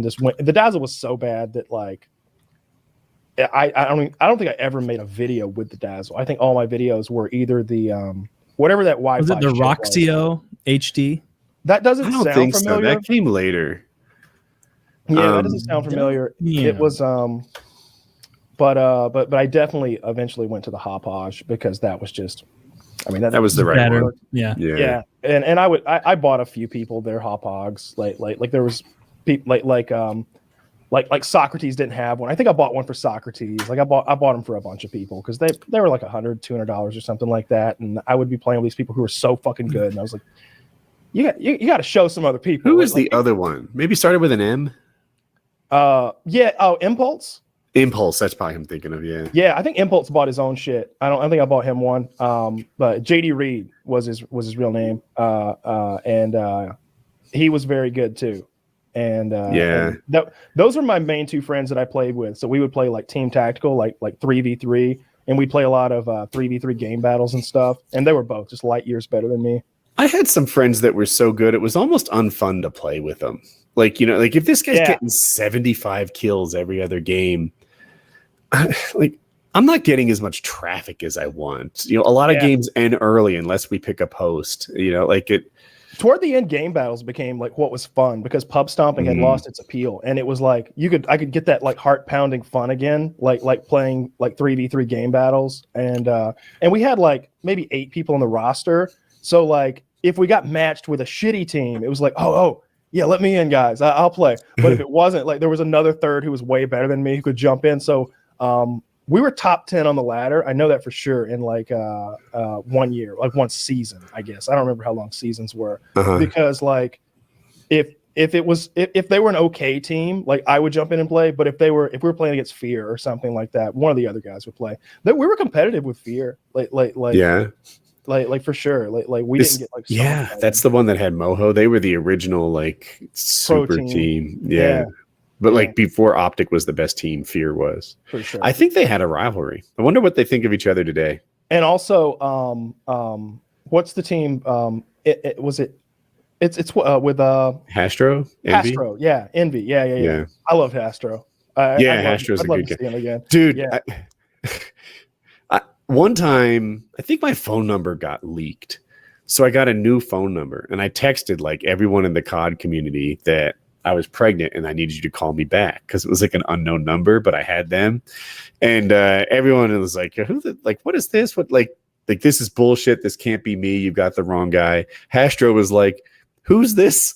just went. The Dazzle was so bad that like I don't think I ever made a video with the Dazzle. I think all my videos were either the whatever that Wi-Fi. Was it the Roxio HD? That doesn't I don't sound think familiar. so. That came later. Yeah, that doesn't sound familiar. Yeah. It was but I definitely eventually went to the Hopage because that was just that was the right better. one. Yeah. Yeah. And I bought a few people their Hopogs. Like there was people like Socrates didn't have one. I think I bought one for Socrates. Like I bought them for a bunch of people because they were like $100-$200 or something like that. And I would be playing with these people who were so fucking good. And I was like, you got to show some other people. Who was the other one? Maybe started with an M. Impulse. Impulse. That's probably him thinking of. Yeah. Yeah, I think Impulse bought his own shit. I think I bought him one. But JD Reed was his real name. And he was very good too. And those were my main two friends that I played with. So we would play like team tactical, like 3v3, and we play a lot of 3v3 game battles and stuff. And they were both just light years better than me. I had some friends that were so good it was almost unfun to play with them. Like, like if this guy's getting 75 kills every other game, like I'm not getting as much traffic as I want. A lot of games end early unless we pick a post. Like it. Toward the end, game battles became like what was fun because pub stomping had lost its appeal, and it was like I could get that like heart pounding fun again, like playing like 3v3 game battles, and we had like maybe 8 people on the roster. So like if we got matched with a shitty team, it was like oh yeah, let me in, guys, I'll play. But if it wasn't, like there was another third who was way better than me who could jump in. So we were top 10 on the ladder. I know that for sure in like 1 year, like one season, I guess. I don't remember how long seasons were because like if they were an okay team, like I would jump in and play. But if we were playing against Fear or something like that, one of the other guys would play. We were competitive with Fear, like for sure. Like we didn't get like that's the one that had Moho. They were the original like super team. Yeah. But like before Optic was the best team, Fear was. For sure. I think they had a rivalry. I wonder what they think of each other today. And also, what's the team? It's with Hastro? Envy? Hastro, yeah, Envy, yeah. I love Hastro. Hastro's a good guy, dude. Yeah. One time, I think my phone number got leaked, so I got a new phone number, and I texted like everyone in the COD community that I was pregnant and I needed you to call me back because it was like an unknown number, but I had them, and everyone was like, what is this? What like this is bullshit. This can't be me. You've got the wrong guy. Hastro was like, who's this?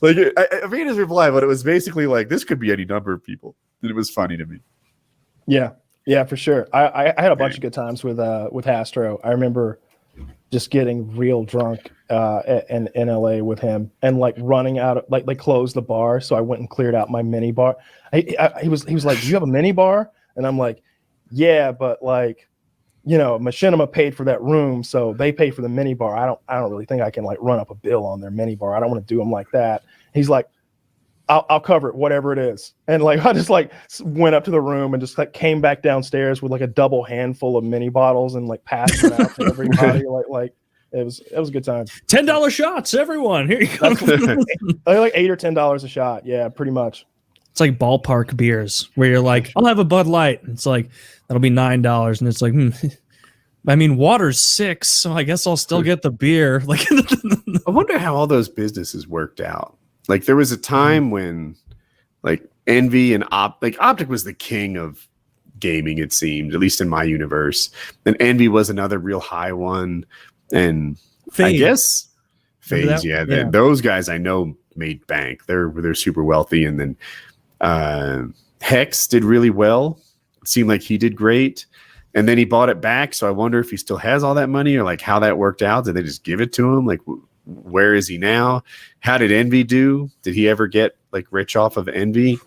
Like I read his reply, but it was basically like this could be any number of people. And it was funny to me. Yeah, for sure. I had a bunch of good times with Hastro. I remember just getting real drunk in LA with him and like running out of like they closed the bar, so I went and cleared out my mini bar. He was like, "Do you have a mini bar?" And I'm like, "Yeah, but like, Machinima paid for that room, so they pay for the mini bar. I don't really think I can like run up a bill on their mini bar. I don't want to do them like that." He's like, I'll cover it, whatever it is. And like I just like went up to the room and just like came back downstairs with like a double handful of mini bottles and like passed them out to everybody. Like it was a good time. $10 shots, everyone. Here you go. Like $8 or $10 a shot. Yeah, pretty much. It's like ballpark beers where you're like, I'll have a Bud Light. It's like that'll be $9, and it's like, I mean, water's $6, so I guess I'll still get the beer. Like, I wonder how all those businesses worked out. Like there was a time when like Envy and Optic was the king of gaming, it seemed, at least in my universe. And Envy was another real high one. And I guess FaZe, those guys I know made bank. They're super wealthy. And then Hex did really well. It seemed like he did great. And then he bought it back. So I wonder if he still has all that money or like how that worked out. Did they just give it to him? Like, where is he now? How did Envy do? Did he ever get like rich off of Envy?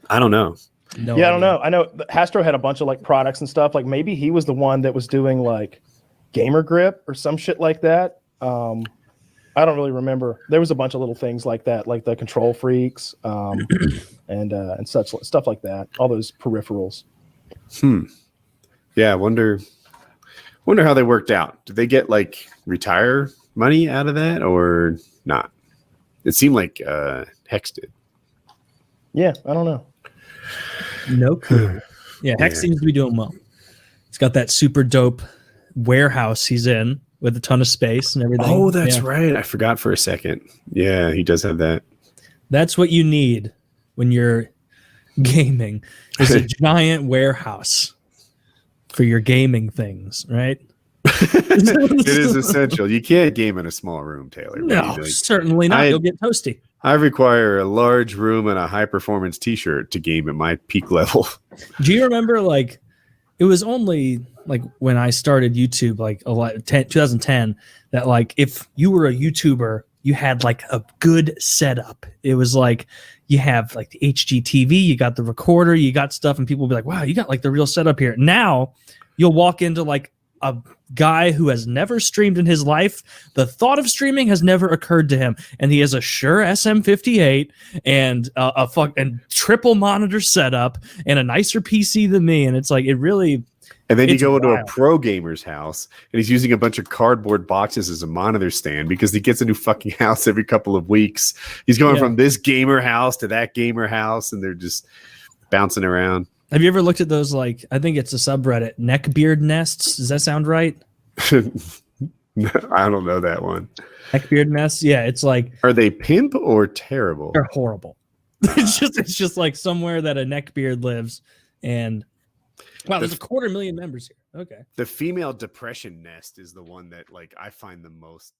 I don't know. I don't know. I know Hastro had a bunch of like products and stuff. Like maybe he was the one that was doing like Gamer Grip or some shit like that. I don't really remember. There was a bunch of little things like that, like the Control Freaks, and such stuff like that. All those peripherals. Yeah, I wonder how they worked out. Did they get like retire money out of that or not? It seemed like Hex did. Yeah, I don't know. No clue. Yeah, Hex seems to be doing well. He's got that super dope warehouse he's in with a ton of space and everything. Oh, that's right. I forgot for a second. Yeah, he does have that. That's what you need when you're gaming. Is a giant warehouse for your gaming things, right? It is essential. You can't game in a small room, Taylor. No, certainly not. You'll get toasty. I require a large room and a high performance t-shirt to game at my peak level. Do you remember like it was only like when I started YouTube, like 2010, that like if you were a YouTuber, you had like a good setup. It was like you have like the HGTV, you got the recorder, you got stuff, and people will be like, wow, you got like the real setup here. Now you'll walk into like a guy who has never streamed in his life. The thought of streaming has never occurred to him, and he has a Shure SM58 and a fucking triple monitor setup and a nicer PC than me. And it's like, it really. And then you go into a pro gamer's house and he's using a bunch of cardboard boxes as a monitor stand because he gets a new fucking house every couple of weeks. He's going from this gamer house to that gamer house, and they're just bouncing around. Have you ever looked at those, like, I think it's a subreddit, neckbeard nests? Does that sound right? No, I don't know that one. Neckbeard nests? Yeah, it's like... Are they pimp or terrible? They're horrible. It's just like somewhere that a neckbeard lives, and... Wow, there's 250,000 members here. Okay. The female depression nest is the one that, like, I find the most...